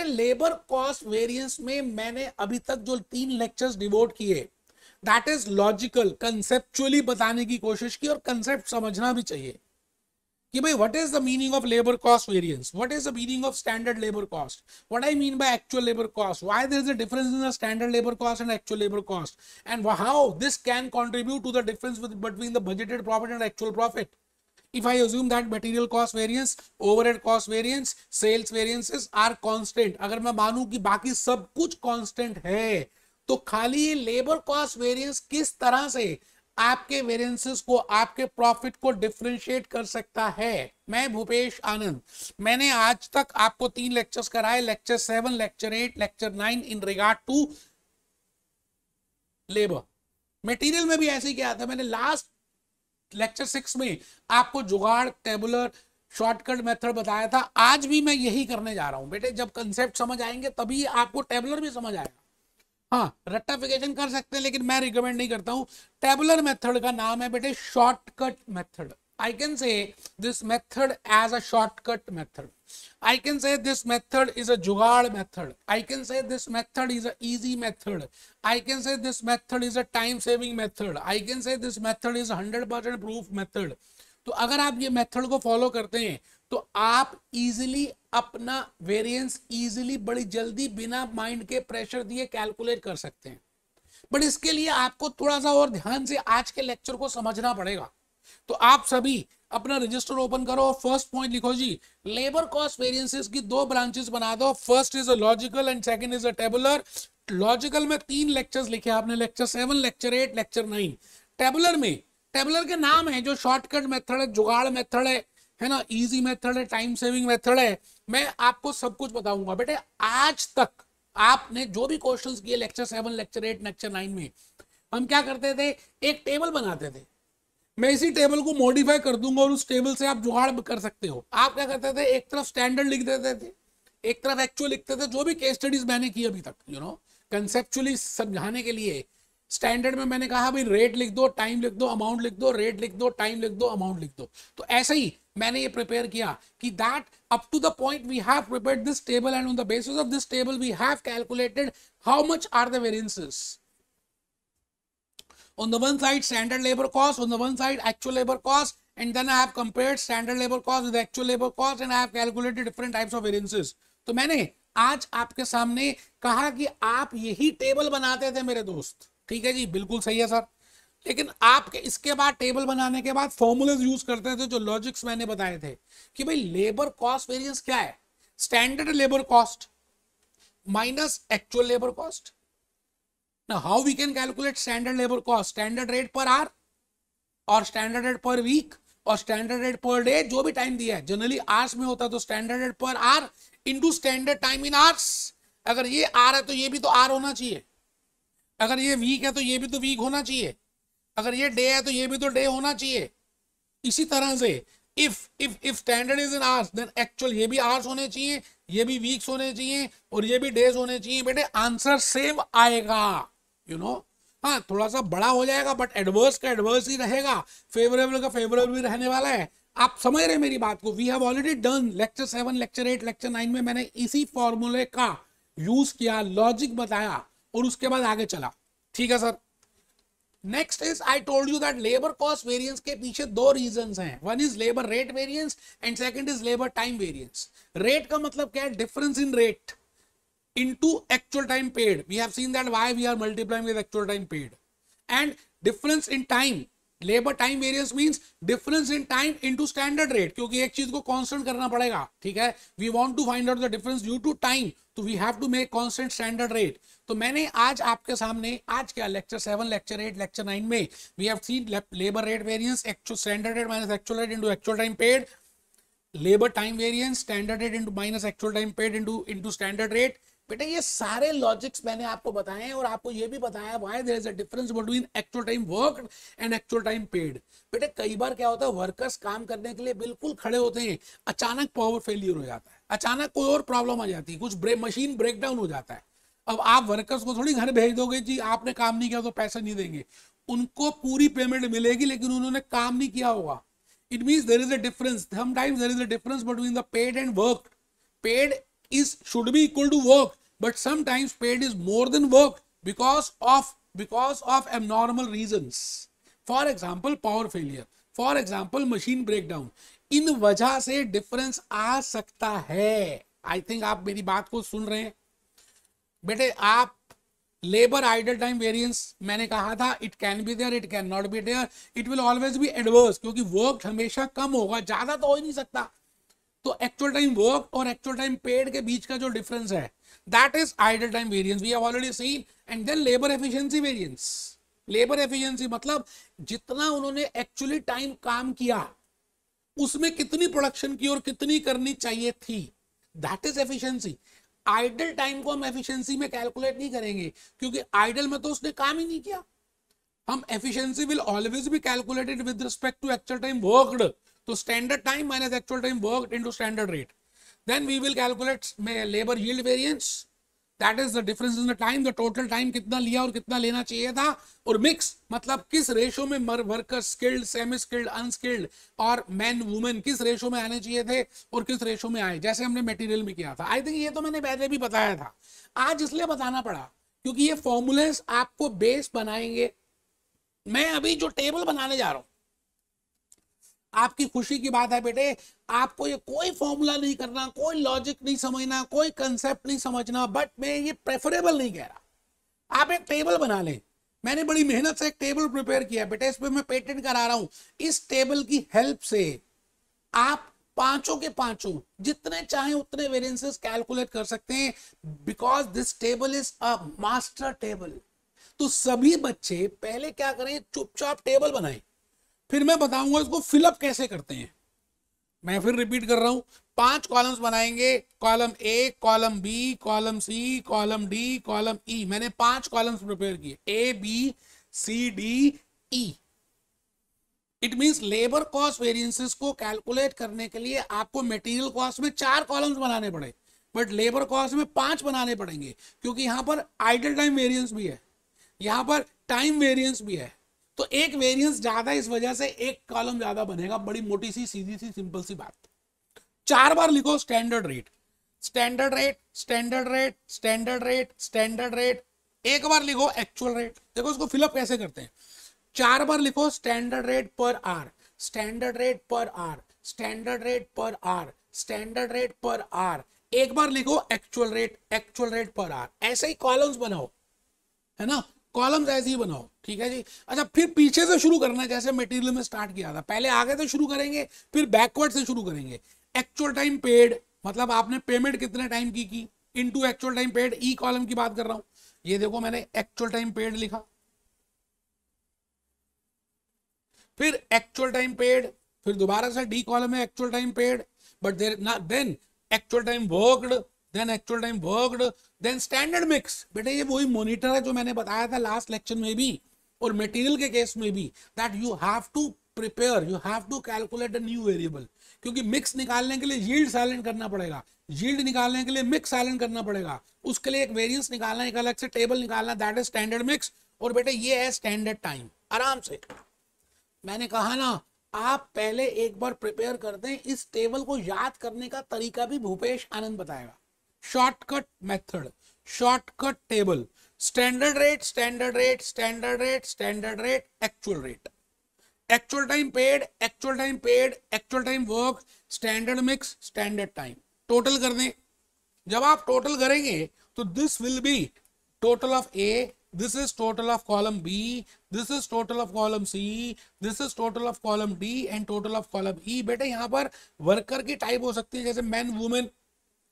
Labour cost variance में मैंने अभी तक जो 3 लेक्चर्स डिवोट किए, दैट इज लॉजिकल, कंसेप्चुअली बताने की कोशिश की, और कंसेप्ट समझना भी चाहिए कि भाई what is the meaning of labour cost variance, what is the meaning of standard labour cost, what I mean by actual labour cost, why there is a difference in the standard labour cost and actual labour cost, and how this can contribute to the difference between the budgeted profit and actual profit. If I assume that material cost variance, overhead cost variance, sales variances are constant, अगर मैं मानूं कि बाकी सब कुछ constant है, तो खाली लेबर कॉस्ट वेरिएंस किस तरह से आपके वेरिएंसेस को, आपके प्रॉफिट को डिफरेंशिएट कर सकता है. मैं भूपेश आनंद, मैंने आज तक आपको 3 लेक्चर्स कराए, lecture 7, lecture 8, lecture 9 in regard to labour. Material में भी ऐसे ही किया था. मैंने लास्ट लेक्चर 6 में आपको जुगाड़, टेबुलर, शॉर्टकट मेथड बताया था. आज भी मैं यही करने जा रहा हूं बेटे. जब कंसेप्ट समझ आएंगे तभी आपको टेबुलर भी समझ आएगा. हाँ, रेक्टिफिकेशन कर सकते हैं, लेकिन मैं रिकमेंड नहीं करता हूं. टेबुलर मेथड का नाम है बेटे shortcut method. I can say this method as a shortcut method. I can say this method is a jugaad method. I can say this method is a easy method. I can say this method is a time saving method. I can say this method is 100% proof method. तो अगर आप ये method को follow करते हैं तो आप easily अपना वेरिएंस इजीली, बड़ी जल्दी, बिना माइंड के प्रेशर दिए कैलकुलेट कर सकते हैं. बट इसके लिए आपको थोड़ा सा और ध्यान से आज के लेक्चर को समझना पड़ेगा. तो आप सभी अपना रजिस्टर ओपन करो और फर्स्ट पॉइंट लिखो जी, लेबर कॉस्ट वेरिएंसेस की 2 ब्रांचेस बना दो. First is a logical and second is a tabular. Logical में 3 लेक्चर्स लिखे आपने, लेक्चर 7, लेक्चर 8, लेक्चर 9. टेबुलर में, टेबुलर के नाम है जो शॉर्टकट मेथड है, जुगाड़ मेथड है ना, इजी मेथड है, टाइम सेविंग मेथड है. मैं आपको सब कुछ बताऊंगा बेटे. आज तक आपने जो भी क्वेश्चंस किए लेक्चर 7, लेक्चर 8, लेक्चर 9 में, हम क्या करते थे, एक टेबल बनाते थे. मैं इसी टेबल को मॉडिफाई कर दूंगा और उस टेबल से आप जुगाड़ कर सकते हो. आप क्या करते थे, एक तरफ स्टैंडर्ड लिख देते थे, एक तरफ एक्चुअल लिखते थे. जो भी केस स्टडीज मैंने की अभी तक, कंसेप्चुअली समझाने के लिए, स्टैंडर्ड में मैंने कहा भाई रेट लिख दो, टाइम लिख दो, अमाउंट लिख दो, रेट लिख दो, टाइम लिख दो, अमाउंट लिख दो. तो ऐसे ही मैंने ये प्रिपेयर किया कि that up to the point we have prepared this table and on the basis of this table we have calculated how much are the variances. On the one side standard labor cost, on the one side actual labor cost, and then I have compared standard labor cost with actual labor cost and I have calculated different types of variances. तो मैंने आज आपके सामने कहा कि आप यही table बनाते थे मेरे दोस्त. ठीक है जी, बिल्कुल सही है सर. लेकिन आपके इसके बाद टेबल बनाने के बाद फॉर्मूलाज यूज करते थे, जो लॉजिक्स मैंने बताए थे कि भाई लेबर कॉस्ट वेरिएंस क्या है, standard labour cost minus actual labour cost. Now, how we can calculate standard labor cost? Standard rate per hour और standard rate per week और standard rate per day, जो भी टाइम दिया है. Generally hours में होता है तो standard rate per hour into standard time in hours. अगर ये आर है तो ये भी तो आर होना चाहिए. अगर ये वीक है तो ये भी तो वीक होना चाहिए. अगर ये डे है तो ये भी तो डे होना चाहिए. इसी तरह से if standard is in hours, then actual ये भी hours होने चाहिए, ये भी वीक्स होने चाहिए और ये भी डेज होने चाहिए. बेटे आंसर सेम आएगा. हाँ, थोड़ा सा बड़ा हो जाएगा बट एडवर्स का एडवर्स ही रहेगा, फेवरेबल का फेवरेबल भी रहने वाला है. आप समझ रहे मेरी बात को. We have already done lecture 7, lecture 8, lecture 9 में मैंने इसी फॉर्मूले का यूज किया, लॉजिक बताया और उसके बाद आगे चला. ठीक है sir. Next is I told you that labour cost variance के पीछे 2 रीजंस हैं. One is labour rate variance and second is labour time variance. Rate का मतलब क्या है, difference in rate into actual time paid. We have seen that why we are multiplying with actual time paid. And difference in time, labor time variance means difference in time into standard rate, क्योंकि एक चीज को constant करना पड़ेगा. ठीक है, we want to find out the difference due to time, तो we have to make constant standard rate. तो मैंने आज आपके सामने, आज क्या लेक्चर 7, लेक्चर 8, लेक्चर 9 में we have seen labor rate variance, actual standard rate minus actual rate into actual time paid, labor time variance, standard rate into minus actual time paid into standard rate. बेटे ये सारे logics मैंने आपको बताए हैं और आपको ये भी बताया why there is a difference between actual time worked and actual time paid. बेटे कई बार क्या होता है, वर्कर्स काम करने के लिए बिल्कुल खड़े होते हैं, अचानक पावर फेलियर हो जाता है, अचानक कोई और प्रॉब्लम आ जाती है, कुछ मशीन ब्रेकडाउन हो जाता है. अब आप वर्कर्स को थोड़ी घर भेज दोगे जी आपने काम नहीं किया तो पैसा नहीं देंगे. उनको पूरी पेमेंट मिलेगी लेकिन उन्होंने काम नहीं किया होगा. It means there is a difference. Sometimes there is a difference between the paid and worked. Paid is should be equal to work, but sometimes paid is more than work because of abnormal reasons. For example, power failure, for example, machine breakdown. इन वजह से difference आ सकता है. I think आप मेरी बात को सुन रहे हैं बेटे. आप लेबर आइडल टाइम वेरिएंस मैंने कहा था, it can be there, it can not be there, it will always be adverse, क्योंकि वर्क हमेशा कम होगा, ज्यादा तो हो ही नहीं सकता. तो एक्चुअल टाइम वर्क और एक्चुअल टाइम पेड के बीच का जो डिफरेंस है, that is idle time variance. We have already seen. And then labour efficiency variance. Labour efficiency मतलब जितना उन्होंने एक्चुअली टाइम काम किया उसमें कितनी प्रोडक्शन की और कितनी करनी चाहिए थी, that is efficiency. Idle time को हम एफिशिएंसी में कैलकुलेट नहीं करेंगे, क्योंकि आइडल में तो उसने काम ही नहीं किया. हम efficiency will always be calculated with respect to actual time worked. तो standard time minus actual time worked into standard rate. Then we will calculate labour yield variance, that is the difference in the time, the total time कितना लिया और कितना लेना चाहिए था. और mix मतलब किस रेशो में worker, skilled, semi skilled, unskilled और मैन वुमेन किस रेशो में आने चाहिए थे और किस रेशो में आए, जैसे हमने मटेरियल में किया था. आई थिंक ये तो मैंने पहले भी बताया था. आज इसलिए बताना पड़ा क्योंकि ये फॉर्मूलेस आपको बेस बनाएंगे. मैं अभी जो टेबल बनाने जा रहा हूं, आपकी खुशी की बात है बेटे, आपको ये कोई फॉर्मूला नहीं करना, कोई लॉजिक नहीं समझना, कोई कंसेप्ट नहीं समझना, बट मैं ये प्रेफरेबल नहीं कह रहा. आप एक टेबल बना लें. मैंने बड़ी मेहनत से एक टेबल प्रिपेयर किया बेटे, इस पे मैं पेटेंट करा रहा हूं. इस टेबल की हेल्प से आप पांचों के पांचों जितने चाहे उतने वेरिएंसेस कैलकुलेट कर सकते हैं, because this table is a master table. तो सभी बच्चे पहले क्या करें, चुपचाप टेबल बनाएं, फिर मैं बताऊंगा इसको फिलअप कैसे करते हैं. मैं फिर रिपीट कर रहा हूं. 5 कॉलम्स बनाएंगे, column A, column B, column C, column D, column E. मैंने 5 कॉलम्स प्रिपेयर किए, A B C D E. It means labour cost variances को कैलकुलेट करने के लिए आपको मटेरियल कॉस्ट में 4 कॉलम्स बनाने पड़े, बट लेबर कॉस्ट में 5 बनाने पड़ेंगे, क्योंकि यहां पर आइडल टाइम वेरिएंस भी है, यहां पर टाइम वेरिएंस भी है. तो एक वेरिएंस ज्यादा, इस वजह से एक कॉलम ज्यादा बनेगा. बड़ी मोटी सी, सीधी सी, सिंपल सी बात. 4 बार लिखो standard rate, standard rate, standard rate, standard rate, standard rate. एक बार लिखो एक्चुअल रेट. देखो इसको फिलअप कैसे करते हैं. 4 बार लिखो standard rate per hour, standard rate per hour, standard rate per hour, standard rate per hour. एक बार लिखो actual rate, actual rate per hour. ऐसे ही कॉलम्स बनाओ, है ना, कॉलम्स ऐसे ही बनाओ. ठीक है जी. अच्छा, फिर पीछे से शुरू करना है, जैसे मटेरियल में स्टार्ट किया था. पहले आगे से शुरू करेंगे, फिर बैकवर्ड से शुरू करेंगे. एक्चुअल टाइम पेड मतलब आपने पेमेंट कितने टाइम की इनटू एक्चुअल टाइम पेड. ई कॉलम की बात कर रहा हूं. ये देखो मैंने एक्चुअल टाइम पेड लिखा, फिर एक्चुअल टाइम पेड, फिर दोबारा से डी कॉलम में actual time paid, but then actual time worked, then actual time worked, then standard mix. बेटे ये वही मॉनिटर है जो मैंने बताया था लास्ट लेक्चर में भी और मटेरियल के केस में भी, that you have to prepare, you have to calculate a new variable. क्योंकि मिक्स निकालने के लिए यील्ड साइलेंट करना पड़ेगा, यील्ड निकालने के लिए मिक्स साइलेंट करना पड़ेगा, उसके लिए एक वेरिएंस निकालना, एक अलग से टेबल निकालना, दैट इज स्टैंडर्ड मिक्स. और बेटे ये है स्टैंडर्ड टाइम. आराम से मैंने कहा ना, आप पहले एक बार प्रिपेयर कर दें. इस टेबल को याद करने का तरीका भी भूपेश आनंद बताएगा. Shortcut method, shortcut table, standard rate, standard rate, standard rate, standard rate, actual rate, actual time paid, actual time paid, actual time work, standard mix, standard time. Total कर दें. जब आप टोटल करेंगे तो this will be total of A, this is total of column B, this is total of column C, this is total of column D and total of column E. बेटे यहाँ पर worker की type हो सकती है जैसे man, women,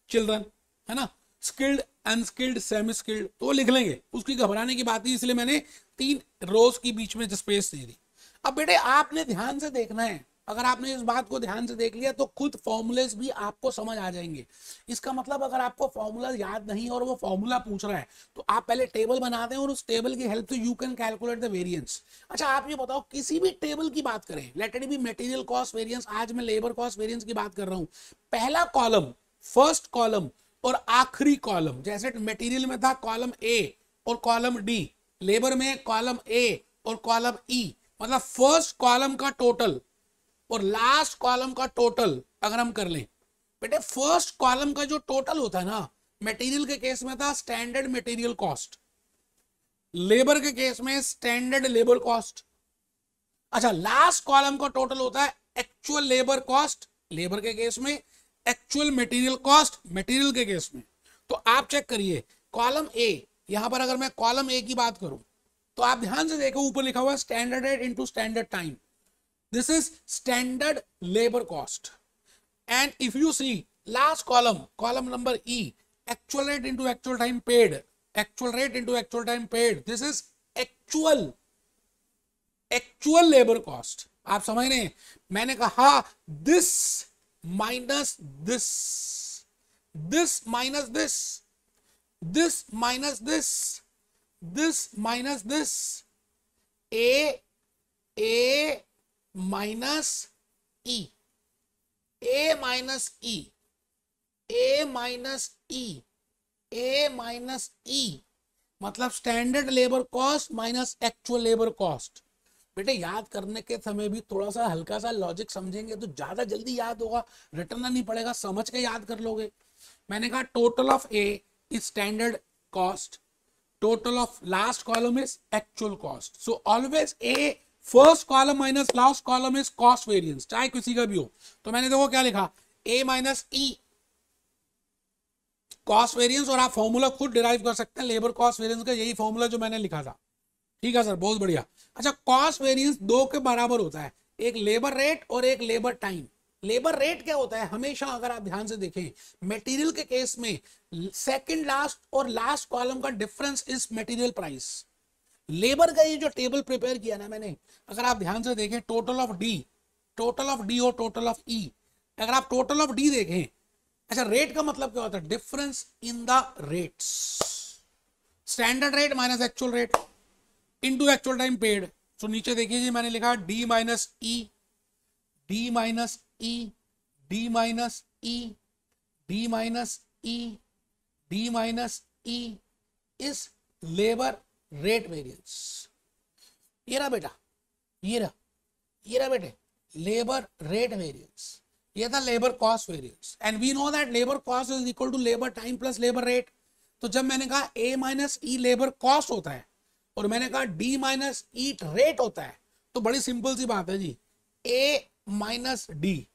children, है ना, स्किल्ड, अनस्किल्ड, सेमी स्किल्ड, तो लिख लेंगे, उसकी घबराने की बात नहीं. इसलिए मैंने 3 रोज की बीच में स्पेस दे दी. अब बेटे आपने ध्यान से देखना है. अगर आपने इस बात को ध्यान से देख लिया तो खुद फॉर्मूलेस भी आपको समझ आ जाएंगे. इसका मतलब अगर आपको फॉर्मूला याद नहीं और वो फॉर्मूला पूछ रहा है तो आप पहले टेबल बना दें और उस टेबल की हेल्प से you can calculate the variance. अच्छा आप ये बताओ, किसी भी टेबल की बात करें, let it be material cost variance, आज मैं लेबर कॉस्ट वेरिएंस की बात कर रहा हूं. पहला कॉलम, फर्स्ट कॉलम और आखिरी कॉलम, जैसे मटेरियल में था कॉलम ए और कॉलम डी, लेबर में कॉलम ए और कॉलम ई. मतलब फर्स्ट कॉलम का टोटल और लास्ट कॉलम का टोटल अगर हम कर लें, बेटे फर्स्ट कॉलम का जो टोटल होता है ना, मटेरियल के केस में था स्टैंडर्ड मटेरियल कॉस्ट, लेबर के केस में स्टैंडर्ड लेबर कॉस्ट। अच्छा, लास्ट कॉलम का टोटल होता है एक्चुअल लेबर कॉस्ट, लेबर के केस में, एक्चुअल मटेरियल कॉस्ट, मटेरियल के केस में। तो आप चेक करिए कॉलम ए, यहां पर अगर मैं कॉलम ए की बात करूं तो आप ध्यान से देखो ऊपर लिखा हुआ है standard rate into standard time, this is standard labour cost. And if you see last column, column number E, actual rate into actual time paid, actual rate into actual time paid, this is actual labour cost. आप समझ रहे हैं, मैंने कहा this minus this, this minus this, this minus this, this minus this, A minus E, A minus E, A minus E, A minus ई, मतलब standard labour cost minus actual labour cost. बेटे याद करने के समय भी थोड़ा सा हल्का सा लॉजिक समझेंगे तो ज्यादा जल्दी याद होगा, रटना नहीं पड़ेगा, समझ के याद कर लोगे। मैंने कहा total of A is standard cost, total of last column is actual cost, so always a first column minus last column is cost variance, चाहे किसी का भी हो। तो मैंने देखो क्या लिखा, a minus E cost variance, और आप फॉर्मूला खुद डिराइव कर सकते हैं लेबर कॉस्ट वेरियंस का, यही फॉर्मूला जो मैंने लिखा था। ठीक है सर, बहुत बढ़िया। अच्छा, कॉस्ट वेरियंस दो के बराबर होता है, एक लेबर रेट और एक लेबर टाइम। लेबर रेट क्या होता है, हमेशा अगर आप ध्यान से देखें मटेरियल के केस में सेकंड लास्ट और लास्ट कॉलम का difference is material price. Labour का ये जो टेबल प्रिपेयर किया ना मैंने, अगर आप ध्यान से देखें total of D, total of D और टोटल ऑफ ई, अगर आप टोटल ऑफ डी देखें, अच्छा रेट का मतलब क्या होता है, difference in the rates, standard rate minus actual rate into actual time paid. तो नीचे देखिए जी मैंने लिखा D minus E, D minus E, D minus E, D minus E, D minus E is labour rate variance. ये रहा बेटा, ये रहा बेटे लेबर रेट वेरिएंस, ये था labour cost variance. And we know that labour cost is equal to labour time plus labour rate. तो जब मैंने कहा A minus E labour cost होता है और मैंने कहा डी माइनस ई रेट होता है, तो बड़ी सिंपल सी बात है जी, A minus D,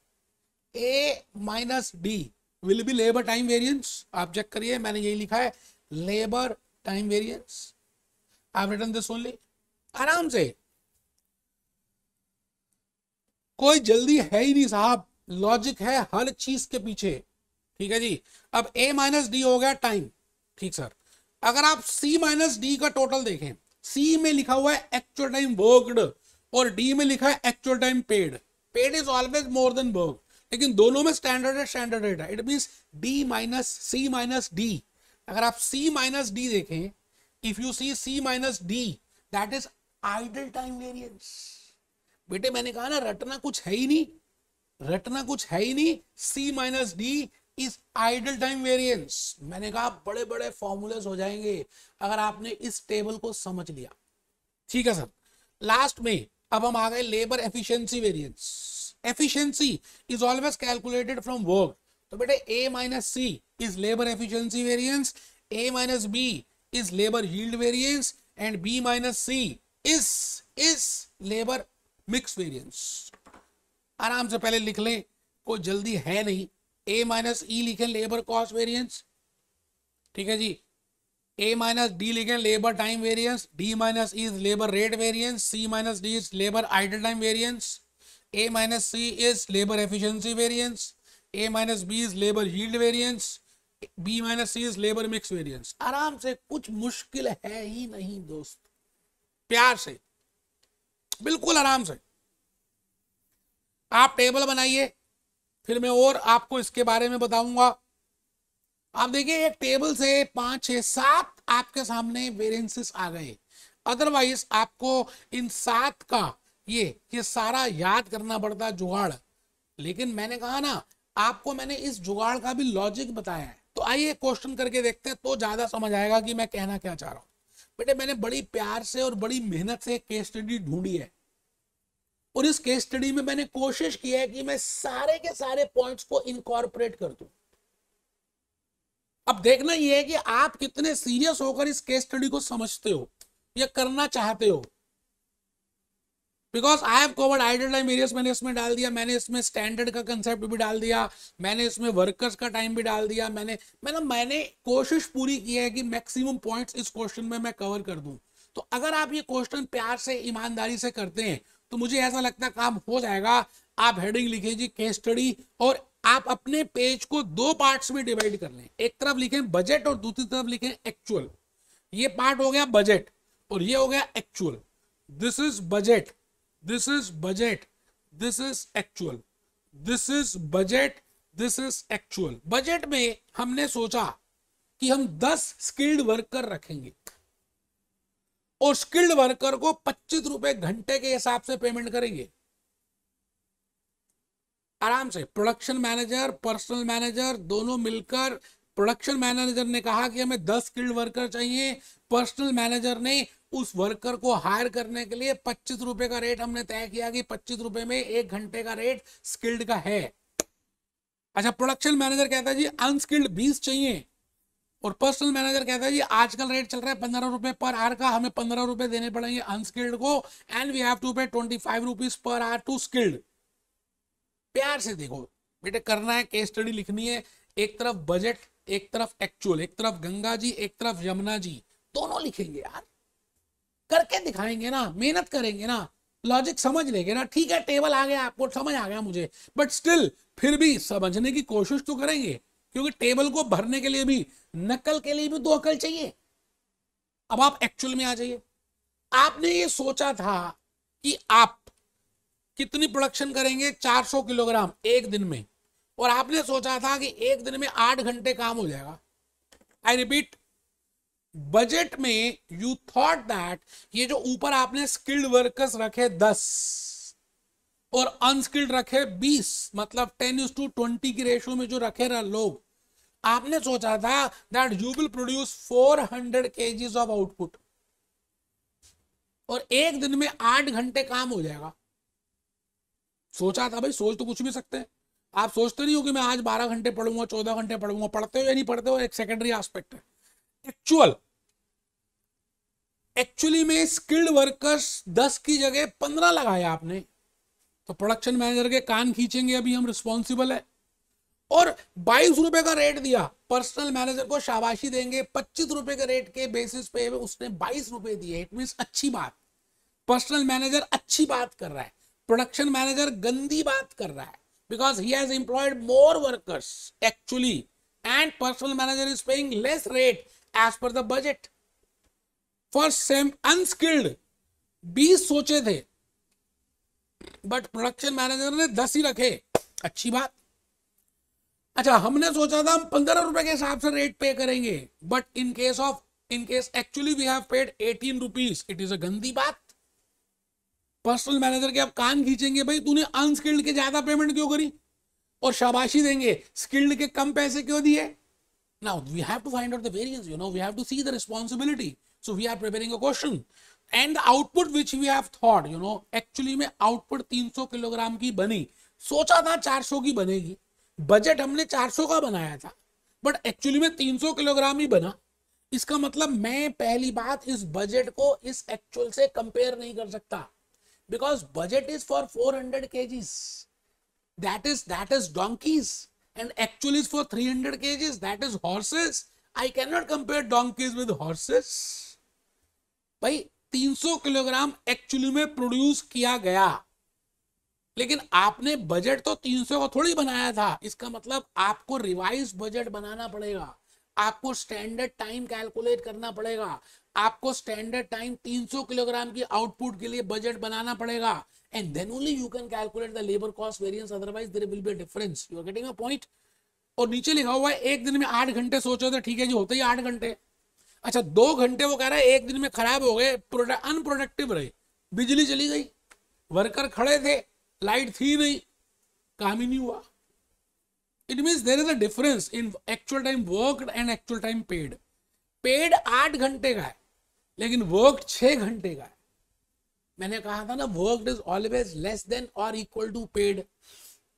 A minus D will be labour time variance. आप चेक करिए मैंने यही लिखा है labour time variance, I written this only. आराम से, कोई जल्दी है ही नहीं साहब, लॉजिक है हर चीज के पीछे। ठीक है जी, अब a माइनस डी हो गया टाइम। ठीक सर, अगर आप c माइनस डी का टोटल देखें, c में लिखा हुआ है एक्चुअल टाइम वर्कड और d में लिखा है actual time paid. Paid is always more than work, लेकिन दोनों में स्टैंडर्ड रेट है। It means d minus C minus D. अगर आप c माइनस डी देखें, if you see c minus D, that is idle time variance. बेटे मैंने कहा ना रटना कुछ है ही नहीं, रटना कुछ है ही नहीं, c minus D is idle time variance. मैंने कहा बड़े बड़े फॉर्मूलेस हो जाएंगे अगर आपने इस टेबल को समझ लिया। ठीक है सर, लास्ट में अब हम आ गए labour efficiency variance. Efficiency is always calculated from work. तो बेटे a minus C is labour efficiency variance, a minus B is labour yield variance and b minus C is labour mix variance. आराम से पहले लिख लें, कोई जल्दी है नहीं। a माइनस ई लिखें लेबर कॉस्ट वेरिएंस, ठीक है जी। a माइनस डी लिखें labour time variance, d minus E is labour rate variance, c minus D is labour idle time variance, a minus C is labour efficiency variance, a minus B is labour yield variance, b minus C is labour mix variance. आराम से, कुछ मुश्किल है ही नहीं दोस्त, प्यार से, बिल्कुल आराम से आप टेबल बनाइए, फिर मैं और आपको इसके बारे में बताऊंगा। आप देखिए एक टेबल से 5, 6, 7 आपके सामने वेरिएंसेस आ गए। अदरवाइज आपको इन 7 का ये सारा याद करना पड़ता जुगाड़। लेकिन मैंने कहा ना आपको मैंने इस जुगाड़ का भी लॉजिक बताया है। तो आइए क्वेश्चन करके देखते हैं, तो ज्यादा समझ आएगा कि मैं कहना क्या चाह रहा हूं। बेटे मैंने बड़ी प्यार से और बड़ी मेहनत से केस स्टडी ढूंढी है। और इस केस स्टडी में मैंने कोशिश की है कि मैं सारे के सारे पॉइंट्स को इनकॉर्पोरेट कर दूं। अब देखना यह है कि आप कितने सीरियस होकर इस केस स्टडी को समझते हो या करना चाहते हो। Because I have covered idle time areas मैंने इसमें डाल दिया, मैंने इसमें स्टैंडर्ड का कंसेप्ट भी डाल दिया, मैंने इसमें वर्कर्स का टाइम भी डाल दिया, मैंने कोशिश पूरी की है कि मैक्सिमम पॉइंट्स इस क्वेश्चन में मैं कवर कर दूं। तो अगर आप ये क्वेश्चन प्यार से ईमानदारी से करते हैं तो मुझे ऐसा लगता है काम हो जाएगा। आप हेडिंग लिखें जी केस स्टडी, और आप अपने पेज को दो पार्ट्स में डिवाइड कर लें। एक तरफ लिखें बजट और दूसरी तरफ लिखें एक्चुअल। ये पार्ट हो गया बजट और ये हो गया actual. This is budget, this is budget, this is actual, this is budget, this is actual। Budget में हमने सोचा कि हम 10 स्किल्ड वर्कर रखेंगे और स्किल्ड वर्कर को 25 रुपए घंटे के हिसाब से पेमेंट करेंगे आराम से। प्रोडक्शन मैनेजर, पर्सनल मैनेजर दोनों मिलकर, प्रोडक्शन मैनेजर ने कहा कि हमें 10 स्किल्ड वर्कर चाहिए, पर्सनल मैनेजर ने उस वर्कर को हायर करने के लिए 25 रुपए का रेट हमने तय किया कि 25 रुपए में 1 घंटे का रेट स्किल्ड का है। अच्छा, प्रोडक्शन मैनेजर कहता है जी अनस्किल्ड 20 चाहिए और पर्सनल मैनेजर कहता है जी आजकल रेट चल रहा है 15 रुपए पर आवर का, हमें 15 रुपए देने पड़ेंगे अनस्किल्ड को, एंड वी हैव टू पे 25 rupees per hour to skilled. प्यार से देखो बेटे, करना है, केस स्टडी लिखनी है। एक तरफ बजट, एक तरफ एक्चुअल, एक तरफ गंगा जी, एक तरफ यमुना जी, दोनों लिखेंगे यार, करके दिखाएंगे ना, मेहनत करेंगे ना, लॉजिक समझ लेंगे ना। ठीक है, टेबल आ गया, आपको समझ आ गया मुझे, बट स्टिल फिर भी समझने की कोशिश तो करेंगे, क्योंकि टेबल को भरने के लिए भी, नकल के लिए भी तो अकल चाहिए। अब आप एक्चुअल में आ जाइए। आपने ये सोचा था कि आप कितनी प्रोडक्शन करेंगे, 400 किलोग्राम एक दिन में, और आपने सोचा था कि एक दिन में 8 घंटे काम हो जाएगा। आई रिपीट, बजट में यू थॉट दैट ये जो ऊपर आपने स्किल्ड वर्कर्स रखे 10 और अनस्किल्ड रखे 20, मतलब 10:20 की रेशियो में जो रखे लोग, आपने सोचा था that you will produce 400 kgs of output और एक दिन में 8 घंटे काम हो जाएगा। सोचा था भाई, सोच तो कुछ भी सकते हैं। आप सोचते नहीं हो कि मैं आज 12 घंटे पढ़ूंगा, 14 घंटे पढ़ूंगा, पढ़ते हो या नहीं पढ़ते हो एक सेकेंडरी एस्पेक्ट है। एक्चुअली में स्किल्ड वर्कर्स 10 की जगह 15 लगाया आपने, तो प्रोडक्शन मैनेजर के कान खींचेंगे, अभी हम रिस्पॉन्सिबल है। और 22 रुपए का रेट दिया, पर्सनल मैनेजर को शाबाशी देंगे, 25 रुपए के रेट के बेसिस पे उसने 22 रुपए दिए, इट मींस अच्छी बात। पर्सनल मैनेजर अच्छी बात कर रहा है, प्रोडक्शन मैनेजर गंदी बात कर रहा है, because he has employed more workers actually, and personal manager is paying less rate as per the budget for same unskilled। 20 सोचे थे बट प्रोडक्शन मैनेजर ने 10 ही रखे, अच्छी बात। अच्छा, हमने सोचा था हम 15 रुपए के हिसाब से रेट पे करेंगे, but in case actually we have paid 18 rupees, it is a गंदी बात। पर्सनल मैनेजर के आप कान खींचेंगे, भाई तूने अनस्किल्ड के ज्यादा पेमेंट क्यों करी, और शाबाशी देंगे स्किल्ड के कम पैसे क्यों दिए। Now we have to find out the variance, you know, we have to see the responsibility. So we are preparing a question and the output which we have thought, you know, actually में output 300 kilogram की बनी। सोचा था 400 की बनेगी, budget हमने 400 का बनाया था, बट एक्चुअली में 300 किलोग्राम ही बना। इसका मतलब मैं पहली बात इस बजट को इस एक्चुअल से कंपेयर नहीं कर सकता, because budget is for 400 kgs, that is donkeys, and actual is for 300 kgs, that is horses। I cannot compare donkeys with horses। भाई 300 किलोग्राम एक्चुअली में प्रोड्यूस किया गया, लेकिन आपने बजट तो 300 का थोड़ी बनाया था। इसका मतलब आपको रिवाइज बजट बनाना पड़ेगा, आपको स्टैंडर्ड टाइम कैलकुलेट करना पड़ेगा, आपको स्टैंडर्ड टाइम 300 किलोग्राम की आउटपुट के लिए बजट बनाना पड़ेगा, and then only you can calculate the labour cost variance, otherwise there will be a difference. You are getting a point. और नीचे लिखा हुआ है एक दिन में 8 घंटे सोचे थे, ठीक है जी, होते ही 8 घंटे। अच्छा, 2 घंटे वो कह रहा है एक दिन में खराब हो गए, अनप्रोडक्टिव रहे, बिजली चली गई, वर्कर खड़े थे, लाइट थी नहीं, काम ही नहीं हुआ। It means there is a difference in actual time worked and actual time paid। Paid 8 घंटे का है, लेकिन वर्क 6 घंटे का है। मैंने कहा था ना work is always less than और इक्वल टू पेड।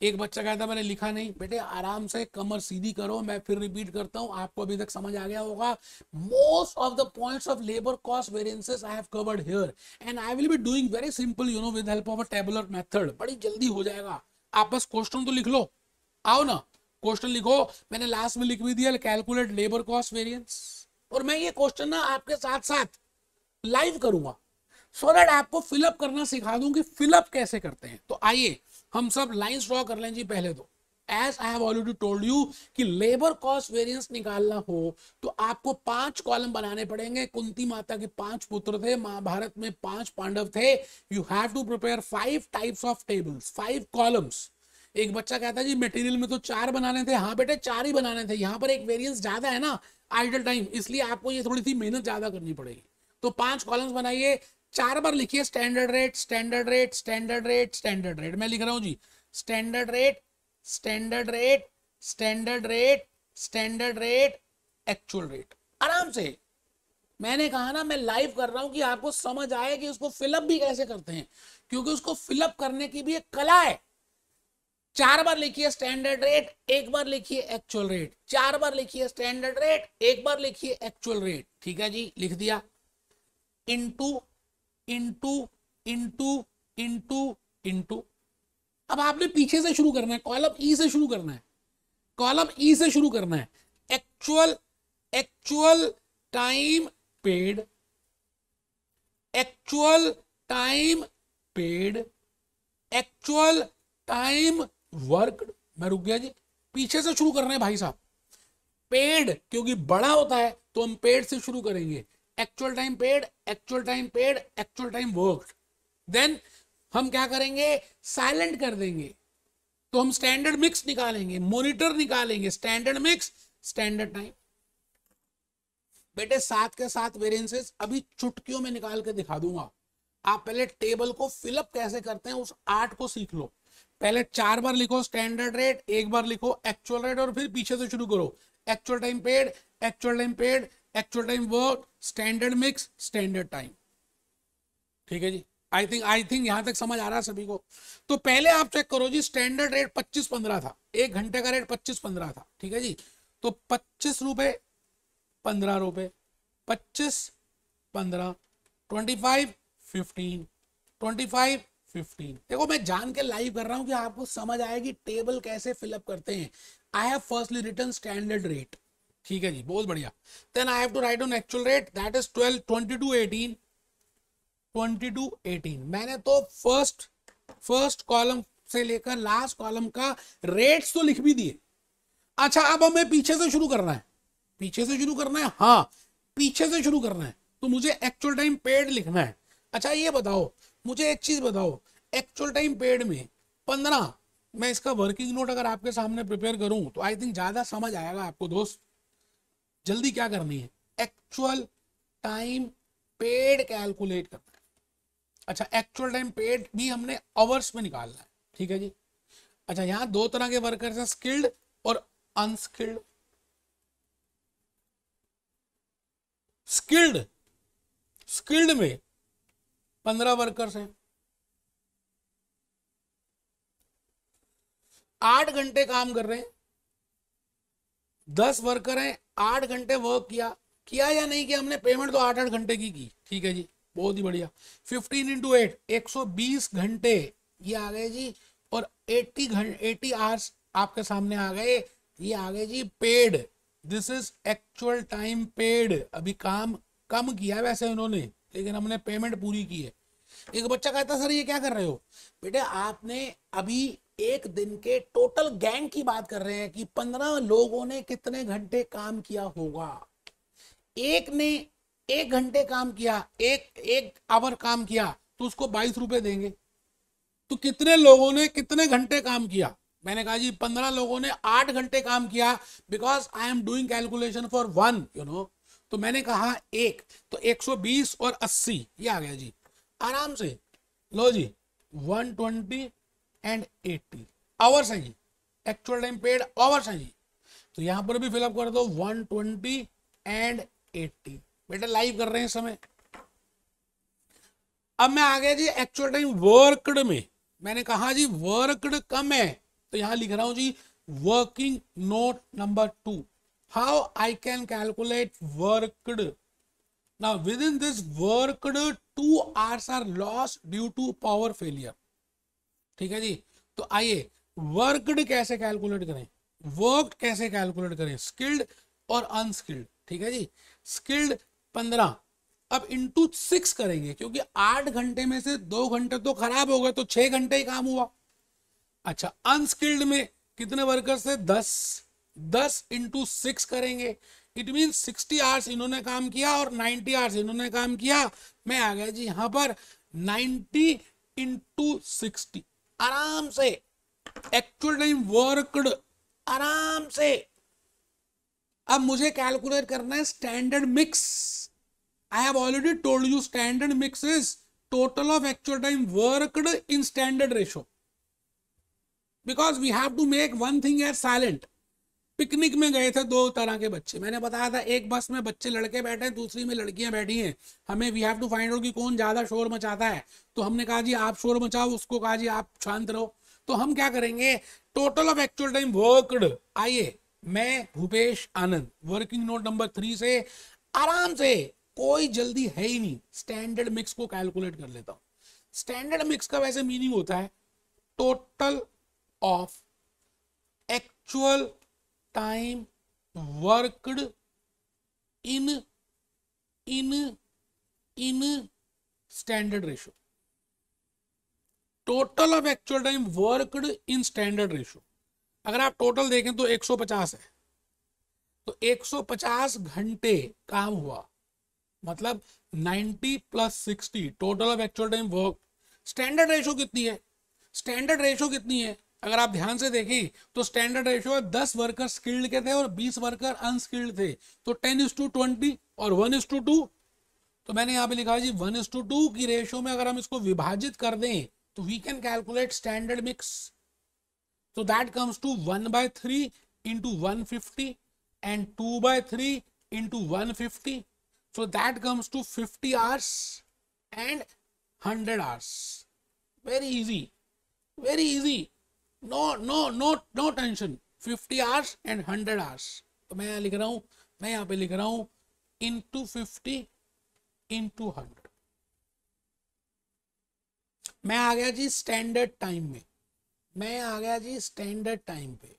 एक बच्चा कहता मैंने लिखा नहीं, बेटे आराम से कमर सीधी करो, मैं फिर रिपीट करता हूं, आपको अभी तक समझ आ गया होगा। Most of the points of labour cost variances I have covered here and I will be doing very simple with help of a tabular method. बड़ी जल्दी हो जाएगा। आप बस क्वेश्चन तो लिख लो, आओ ना क्वेश्चन लिखो। मैंने लास्ट में लिख भी दिया कैलकुलेट लेबर कॉस्ट वेरिएंस, और मैं ये क्वेश्चन ना आपके साथ साथ लाइव करूंगा सो दैट आपको फिलअप करना सिखा दूं कि फिलअप कैसे करते हैं। तो आइए हम सब लाइंस ड्रॉ कर लें जी। पहले तो as I have already told you कि लेबर कॉस्ट वेरिएंस निकालना हो तो आपको 5 कॉलम बनाने पड़ेंगे। कुंती माता के 5 पुत्र थे, महाभारत में 5 पांडव थे। You have to prepare 5 types of tables, 5 columns. एक बच्चा कहता है जी मटेरियल में तो 4 बनाने थे। हाँ बेटे 4 ही बनाने थे, यहाँ पर एक वेरिएंस ज्यादा है ना आइडल टाइम, इसलिए आपको ये थोड़ी सी मेहनत ज्यादा करनी पड़ेगी। तो 5 कॉलम्स बनाइए, 4 बार लिखिए standard rate, standard rate, standard rate, standard rate. मैं लिख रहा हूं जी standard rate, standard rate, standard rate, standard rate, actual rate. आराम से, मैंने कहा ना मैं लाइव कर रहा हूं कि आपको समझ आए कि उसको फिलअप भी कैसे करते हैं, क्योंकि उसको फिलअप करने की भी एक कला है। 4 बार लिखिए स्टैंडर्ड रेट, 1 बार लिखिए एक्चुअल रेट, 4 बार लिखिए स्टैंडर्ड रेट, 1 बार लिखिए एक्चुअल रेट। ठीक है जी, लिख दिया। Into into into into into. अब आपने पीछे से शुरू करना है, कॉलम ई से शुरू करना है, कॉलम ई से शुरू करना है। Actual actual time paid, actual time paid, actual time worked. मैं रुक गया जी, पीछे से शुरू करना है भाई साहब। पेड क्योंकि बड़ा होता है तो हम पेड से शुरू करेंगे। Actual time paid, actual time paid, actual time worked. Then हम क्या करेंगे, साइलेंट कर देंगे, तो हम स्टैंडर्ड मिक्स निकालेंगे, मॉनिटर निकालेंगे, स्टैंडर्ड मिक्स, स्टैंडर्ड टाइम। बेटे 7 के 7 वेरिएंसेस अभी चुटकियों में निकाल के दिखा दूंगा। आप पहले टेबल को फिलअप कैसे करते हैं उस आर्ट को सीख लो। पहले 4 बार लिखो स्टैंडर्ड रेट, 1 बार लिखो एक्चुअल रेट, और फिर पीछे से शुरू करो। Actual time paid, actual time paid, actual time work, standard mix, standard time. ठीक है जी, आई थिंक यहां तक समझ आ रहा है सभी को। तो पहले आप चेक करो जी, स्टैंडर्ड रेट 25-15 था, 1 घंटे का रेट 25-15 था। ठीक है जी, तो 25 रुपए, 15 रुपए, 25-15, 25-15, 25-15। देखो मैं जान के लाइव कर रहा हूं कि आपको समझ आएगी टेबल कैसे फिलअप करते हैं। I have firstly written standard rate. ठीक है जी, बहुत बढ़िया। Then I have to write on actual rate, that is 12, 22-18, 22-18। मैंने तो फर्स्ट कॉलम से लेकर लास्ट कॉलम का रेट्स तो लिख भी दिए। अच्छा अब हमें पीछे से शुरू करना है, पीछे से शुरू करना है, हाँ पीछे से शुरू करना है, तो मुझे एक्चुअल टाइम पेड लिखना है। अच्छा ये बताओ मुझे एक चीज बताओ, एक्चुअल टाइम पेड में 15, मैं इसका वर्किंग नोट अगर आपके सामने प्रिपेयर करूं तो आई थिंक ज्यादा समझ आएगा आपको दोस्त। जल्दी क्या करनी है, एक्चुअल टाइम पेड कैलकुलेट करना है। अच्छा एक्चुअल टाइम पेड भी हमने आवर्स में निकालना है। ठीक है जी। अच्छा यहां 2 तरह के वर्कर्स हैं, स्किल्ड और अनस्किल्ड। स्किल्ड में 15 वर्कर्स हैं, 8 घंटे काम कर रहे हैं, 10 वर्कर हैं, 8 घंटे वर्क किया या नहीं किया हमने, पेमेंट तो 8-8 घंटे की। ठीक है जी, बहुत ही बढ़िया। 15 × 8 120 घंटे ये आ गए जी, और 80 आवर्स आपके सामने आ गए, ये आ गए जी paid. This is actual time paid. अभी काम कम किया है वैसे उन्होंने, लेकिन हमने पेमेंट पूरी की है। एक बच्चा कहता सर ये क्या कर रहे हो, बेटे आपने अभी एक दिन के टोटल गैंग की बात कर रहे हैं कि 15 लोगों ने कितने घंटे काम किया होगा। एक ने 1 घंटे काम किया, एक आवर काम किया, तो उसको 22 रुपए देंगे। तो कितने लोगों ने कितने घंटे काम किया, मैंने कहा जी 15 लोगों ने 8 घंटे काम किया, because I am doing calculation for 1 तो मैंने कहा 1, तो 120 और 80 ये आ गया जी। आराम से लो जी, 120 एंड 80 आवर्स हैं जी, एक्चुअल टाइम पेड आवर्स हैं जी। तो यहां पर भी फिलअप कर दो 120 एंड 80। बेटा लाइव कर रहे हैं इस समय। अब मैं आ गया जी एक्चुअल टाइम वर्कड में। मैंने कहा जी वर्कड कम है, तो यहां लिख रहा हूं जी working note number 2, how I can calculate worked. Now within this worked 2 hours are loss due to power failure. ठीक है जी, तो आइए वर्कड कैसे कैलकुलेट करें, वर्क कैसे कैलकुलेट करें, स्किल्ड और अनस्किल्ड। ठीक है जी, स्किल्ड 15, अब इंटू 6 करेंगे, क्योंकि 8 घंटे में से 2 घंटे तो खराब हो गए, तो 6 घंटे ही काम हुआ। अच्छा, अनस्किल्ड में कितने वर्कर्स थे, 10, 10 इंटू 6 करेंगे, इट मीन 60 आवर्स इन्होंने काम किया और 90 आवर्स इन्होंने काम किया। मैं आ गया जी यहां पर 90 इंटू 60, आराम से एक्चुअल टाइम वर्कड, आराम से। अब मुझे कैलकुलेट करना है standard mix. I have already told you standard mix is total of actual time worked in standard ratio, because we have to make one thing as silent. Picnic में गए थे 2 तरह के बच्चे, मैंने बताया था एक बस में बच्चे लड़के बैठे हैं, दूसरी में लड़कियां बैठी हैं, हमें we have to find out कि कौन ज्यादा शोर मचाता है। तो हमने कहा जी आप शोर मचाओ, उसको कहा जी आप शांत रहो। तो हम क्या करेंगे, total of actual time worked. आइए मैं भूपेश आनंद वर्किंग नोट नंबर 3 से आराम से, कोई जल्दी है ही नहीं, स्टैंडर्ड मिक्स को कैलकुलेट कर लेता हूं। स्टैंडर्ड मिक्स का वैसे मीनिंग होता है total of actual time worked in in in standard ratio. Total of actual time worked in standard ratio. अगर आप टोटल देखें तो 150 है, तो 150 घंटे काम हुआ, मतलब 90 + 60 total of actual time work. Standard ratio कितनी है, स्टैंडर्ड रेशो कितनी है, अगर आप ध्यान से देखें तो स्टैंडर्ड रेशो 10 वर्कर स्किल्ड के थे और 20 वर्कर अनस्किल्ड थे, तो 10:20 और 1:2। तो मैंने यहां पे लिखा है जी 1:2 की रेशो में अगर हम इसको विभाजित कर दें तो we can calculate standard mix. तो that comes to 1/3 into 150 and 2/3 into 150। So that comes to 50 hours and 100 hours. Very easy, very easy. No tension. 50 hours and 100 hours. तो मैं यहाँ लिख रहा हूँ, मैं यहाँ पे लिख रहा हूँ into 50 into 100। मैं आ गया जी स्टैंडर्ड टाइम में, मैं आ गया जी स्टैंडर्ड टाइम पे।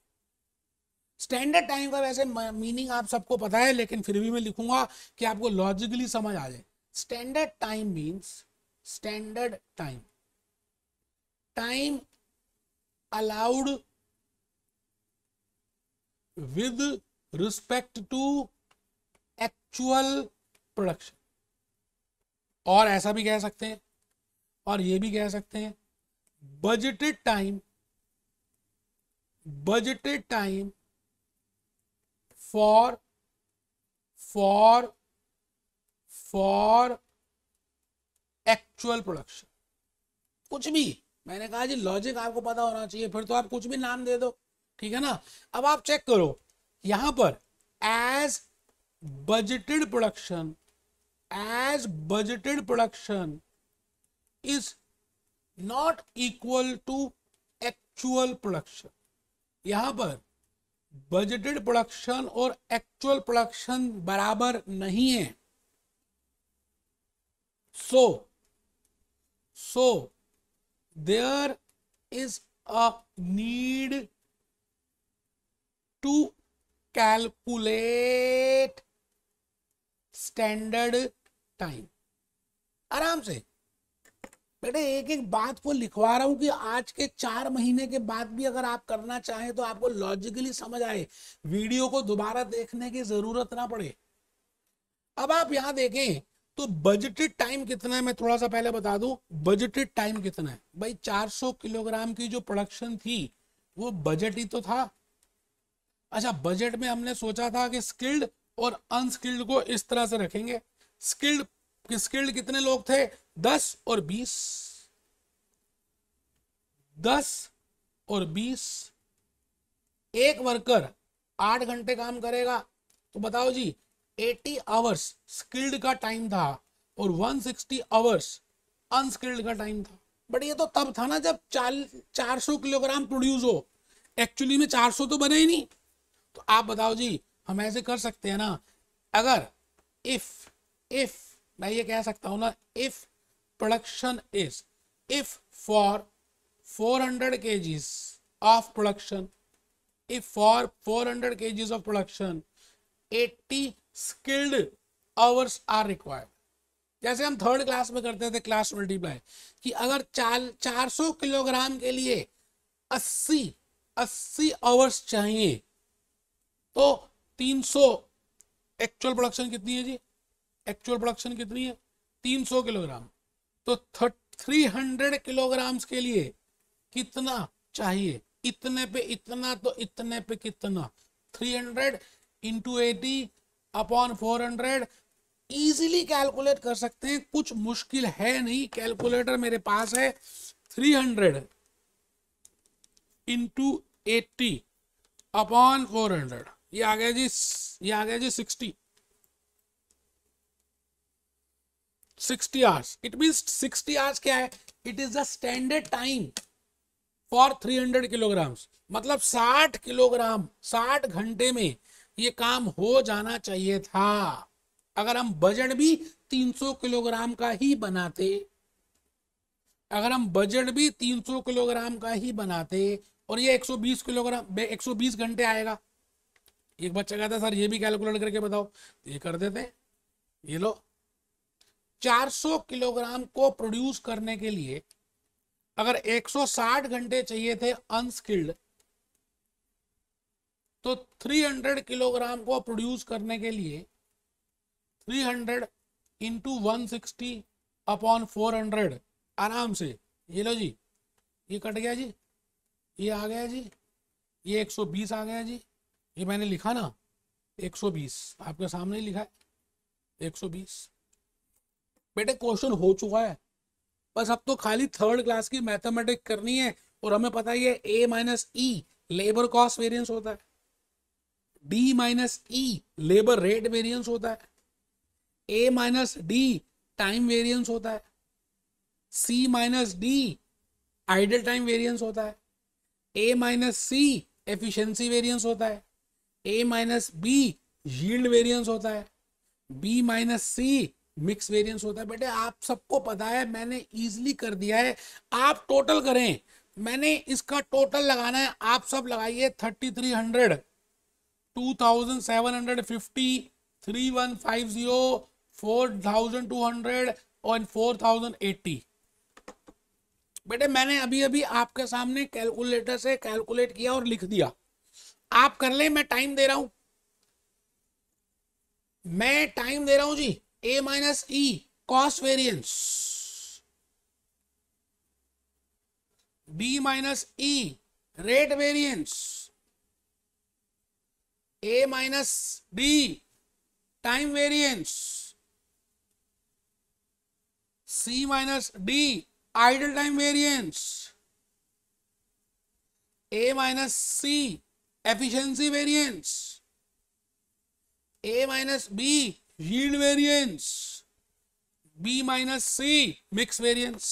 स्टैंडर्ड टाइम का वैसे मीनिंग आप सबको पता है, लेकिन फिर भी मैं लिखूंगा कि आपको लॉजिकली समझ आ जाए। Standard time means standard time, time allowed with respect to actual production. और ऐसा भी कह सकते हैं, और ये भी कह सकते हैं budgeted time, budgeted time for actual production। कुछ भी, मैंने कहा जी लॉजिक आपको पता होना चाहिए, फिर तो आप कुछ भी नाम दे दो, ठीक है ना। अब आप चेक करो यहां पर as budgeted production, as budgeted production is not equal to actual production. यहां पर बजटेड प्रोडक्शन और एक्चुअल प्रोडक्शन बराबर नहीं है। So there is a need to calculate standard time. आराम से बेटे एक एक बात को लिखवा रहा हूं कि आज के 4 महीने के बाद भी अगर आप करना चाहें तो आपको लॉजिकली समझ आए, वीडियो को दोबारा देखने की जरूरत ना पड़े। अब आप यहां देखें तो बजटेड टाइम कितना है, मैं थोड़ा सा पहले बता दूं बजटेड टाइम कितना है। भाई 400 किलोग्राम की जो प्रोडक्शन थी वो बजट ही तो था। अच्छा, बजट में हमने सोचा था कि स्किल्ड और अनस्किल्ड को इस तरह से रखेंगे। स्किल्ड कितने लोग थे, 10 और 20, 10 और 20। एक वर्कर 8 घंटे काम करेगा, तो बताओ जी 80 आवर्स स्किल्ड का टाइम था और 160 आवर्स अनस्किल्ड का टाइम था। बट ये तो तब था ना जब 400 किलोग्राम प्रोड्यूस हो, एक्चुअली में 400 तो बने ही नहीं। तो आप बताओ जी, हम ऐसे कर सकते हैं ना, अगर इफ मैं ये कह सकता हूं ना, if production is, if for 400 kgs of production, if for 400 kgs of production 80 skilled hours are required, जैसे हम थर्ड क्लास में करते थे क्लास मल्टीप्लाई, कि अगर 400 किलोग्राम के लिए 80 आवर्स चाहिए, तो 300, एक्चुअल प्रोडक्शन कितनी है जी, एक्चुअल प्रोडक्शन कितनी है 300 किलोग्राम, तो 300 किलोग्राम्स के लिए कितना चाहिए, इतने पे इतना, तो इतने पे कितना, 300 इंटू 80 अपॉन 400, इजीली कैलकुलेट कर सकते हैं, कुछ मुश्किल है नहीं। कैलकुलेटर मेरे पास है, 300 इंटू 80 अपॉन 400, ये आ गया जी, ये आ गया जी 60 आवर्स। इट मीन्स 60 आवर्स क्या है, it is the standard time for 300 kilograms, मतलब 60 किलोग्राम 60 घंटे में ये काम हो जाना चाहिए था। अगर हम बजट भी 300 किलोग्राम का ही बनाते, अगर हम बजट भी 300 किलोग्राम का ही बनाते, और ये 120 किलोग्राम 120 घंटे आएगा। एक बच्चा कहता सर ये भी कैलकुलेट करके बताओ, ये कर देते। ये लो, 400 किलोग्राम को प्रोड्यूस करने के लिए अगर 160 घंटे चाहिए थे अनस्किल्ड, तो 300 किलोग्राम को प्रोड्यूस करने के लिए 300 इंटू 160 अपॉन 400, आराम से, ये लो जी, ये कट गया जी, ये आ गया जी, ये 120 आ गया जी, ये मैंने लिखा ना 120, आपके सामने ही लिखा है 120। बेटे क्वेश्चन हो चुका है, बस अब तो खाली थर्ड क्लास की मैथमेटिक्स करनी है। और हमें पता ही है A minus E labour cost variance होता है, D minus E labour rate variance होता है, A minus D time variance होता है, C minus D idle time variance होता है, A minus C efficiency variance होता है, A minus B yield variance होता है, B minus C mix variance होता है। बेटे आप सबको पता है, मैंने इजीली कर दिया है। आप टोटल करें, मैंने इसका टोटल लगाना है, आप सब लगाइए 3300, 2750, 3150, 4200 और 4080। बेटे मैंने अभी अभी आपके सामने कैलकुलेटर से कैलकुलेट किया और लिख दिया, आप कर ले, मैं टाइम दे रहा हूं, मैं टाइम दे रहा हूं जी। A minus E cost variance, B minus E rate variance, A minus D time variance, C minus D idle time variance, A minus C efficiency variance, A minus B yield variance, B minus C mix variance.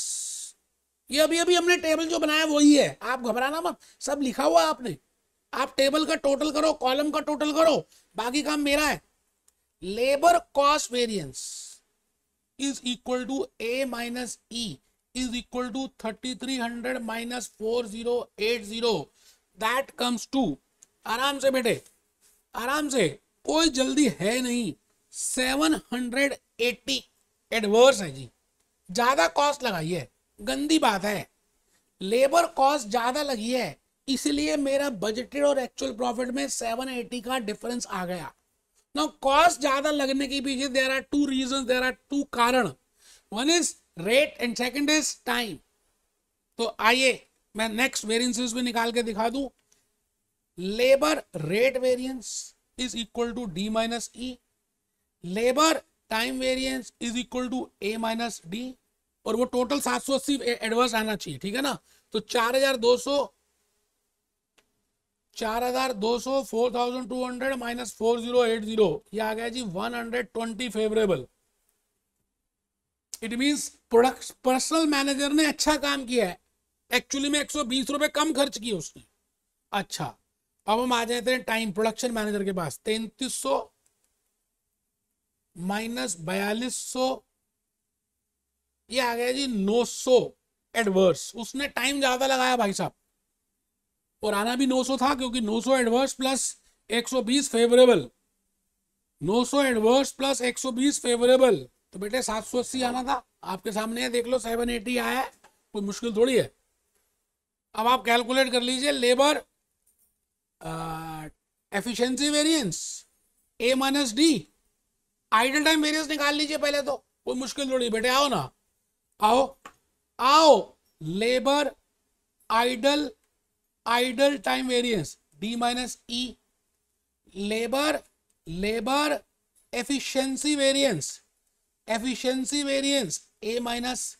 ये अभी अभी हमने table जो बनाया वही है, आप घबराना मत, सब लिखा हुआ है आपने। आप टेबल का टोटल करो, कॉलम का टोटल करो, बाकी काम मेरा है। Labour cost variance is equal to A minus E is equal to 3300 minus 4080, that comes to, आराम से बेटे आराम से, कोई जल्दी है नहीं, 780 एडवर्स है जी, ज्यादा कॉस्ट लगाई है, गंदी बात है, लेबर कॉस्ट ज्यादा लगी है, इसलिए मेरा बजटेड और एक्चुअल प्रॉफिट में 780 का डिफरेंस आ गया। नाउ कॉस्ट ज्यादा लगने के पीछे there are two reasons, there are two कारण, one is rate and second is time. तो आइए मैं नेक्स्ट वेरिएंसेस भी निकाल के दिखा दूं। Labour rate variance is equal to D minus E, labour time variance is equal to A minus D, और वो टोटल 780 एडवर्स आना चाहिए, ठीक है ना। तो 4200 4200 माइनस 4080, ये आ गया जी 120 favourable. It means product personal manager ने अच्छा काम किया है, एक्चुअली में 120 रुपए कम खर्च किए उसने। अच्छा, अब हम आ जाते हैं टाइम प्रोडक्शन मैनेजर के पास। 3300 माइनस 4200, ये आ गया जी 900 एडवर्स। उसने टाइम ज्यादा लगाया भाई साहब, और आना भी 900 था, क्योंकि 900 adverse plus 120 favourable, 900 adverse plus 120 favourable, तो बेटे 780 आना था। आपके सामने है, देख लो 780 आया है, कोई मुश्किल थोड़ी है। अब आप कैलकुलेट कर लीजिए labour efficiency variance A minus D, idle time variance निकाल लीजिए पहले, तो कोई मुश्किल थोड़ी बेटे। आओ ना, आओ आओ, labour idle idle time variance D minus E, labour efficiency variance A minus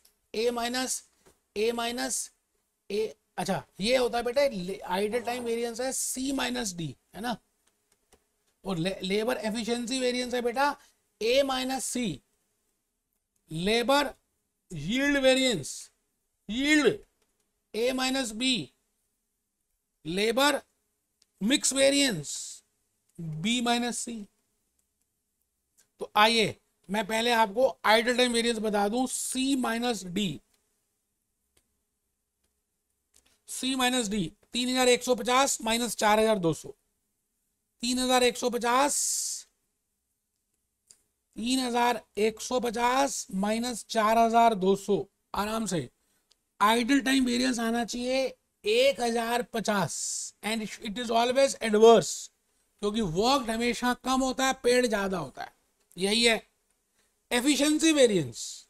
A, अच्छा ये होता है बेटे आइडल टाइम वेरिएंस है सी माइनस डी, है ना, और लेबर एफिशिएंसी वेरिएंस है बेटा A minus C. Labour yield variance, yield A minus B, labour mix variance B minus C. तो आइए मैं पहले आपको आइडल टाइम वेरिएंस बता दूं, सी माइनस डी, सी माइनस डी 3150 माइनस 4200, 3150 माइनस 4200, आराम से आइडल टाइम वेरिएंस आना चाहिए 1050, and it is always adverse, क्योंकि वर्क हमेशा कम होता है, पेड ज्यादा होता है, यही है। एफिशिएंसी वेरिएंस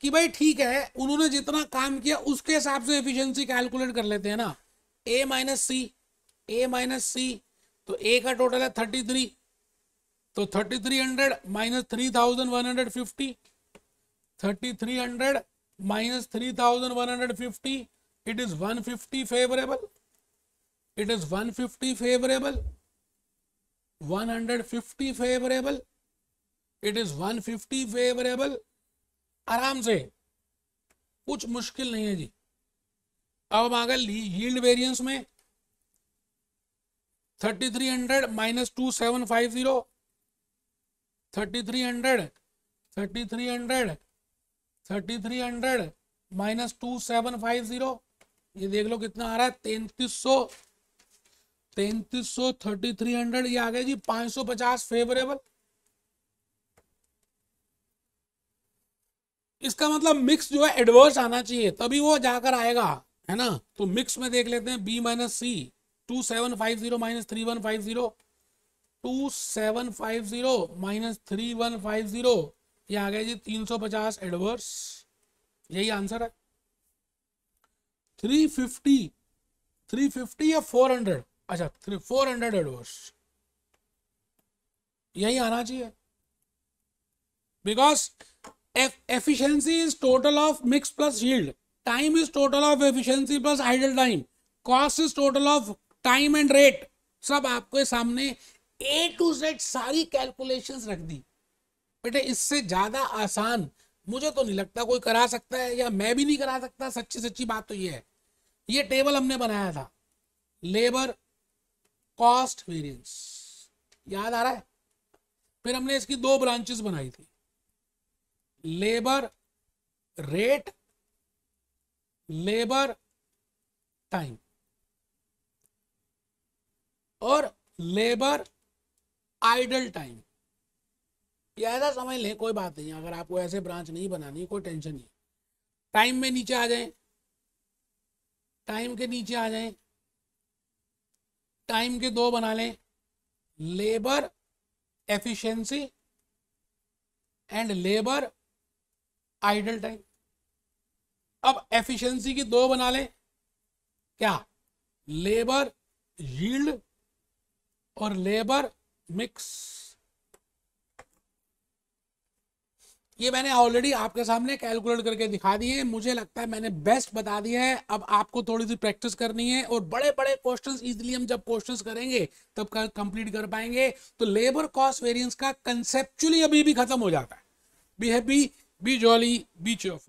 कि भाई ठीक है, उन्होंने जितना काम किया उसके हिसाब से एफिशिएंसी कैलकुलेट कर लेते हैं ना, ए माइनस सी, तो ए का टोटल है 33, तो 3300 minus 3150, 3300 minus 3150, it is 150 favourable, it is 150 favourable, 150 favourable, it is 150 favourable, आराम से, कुछ मुश्किल नहीं है जी। अब हम आ गए यील्ड वेरिएंस में, 3300 माइनस 2750, 3300 माइनस 2750, ये देख लो कितना आ रहा है, 3300, 3300 ये आ गया जी 550 फेवरेबल। इसका मतलब मिक्स जो है एडवर्स आना चाहिए, तभी वो जाकर आएगा, है ना। तो मिक्स में देख लेते हैं बी माइनस सी, 2750 माइनस 3150, 2750 माइनस 3150, ये आ गया जी 350 एडवर्स, यही आंसर है। 350 या 400, अच्छा 400 एडवर्स, यही आना चाहिए, because efficiency is total of mix plus yield, time is total of efficiency plus idle time, cost is total of time and rate। सब आपके सामने A to Z सारी कैलकुलेशंस रख दी बेटे, इससे ज्यादा आसान मुझे तो नहीं लगता कोई करा सकता है, या मैं भी नहीं करा सकता। सच्ची बात तो ये है, ये टेबल हमने बनाया था, लेबर कॉस्ट वेरिएंस, याद आ रहा है। फिर हमने इसकी दो ब्रांचेस बनाई थी, लेबर रेट, लेबर टाइम, और लेबर आइडल टाइम। ये ऐसा समझ लें, कोई बात नहीं, अगर आपको ऐसे ब्रांच नहीं बनानी कोई टेंशन नहीं। टाइम में नीचे आ जाएं, टाइम के नीचे आ जाएं, टाइम के दो बना लें, labour efficiency and labour idle time. अब एफिशिएंसी की दो बना लें, क्या, लेबर यील्ड और लेबर मिक्स। ये मैंने ऑलरेडी आपके सामने कैलकुलेट करके दिखा दिए, मुझे लगता है मैंने बेस्ट बता दिया है। अब आपको थोड़ी सी प्रैक्टिस करनी है, और बड़े बड़े क्वेश्चंस इजीली हम जब क्वेश्चंस करेंगे तब कंप्लीट कर पाएंगे। तो लेबर कॉस्ट वेरिएंस का कंसेप्चुअली अभी भी खत्म हो जाता है, भी बी जॉली, बी cheerful.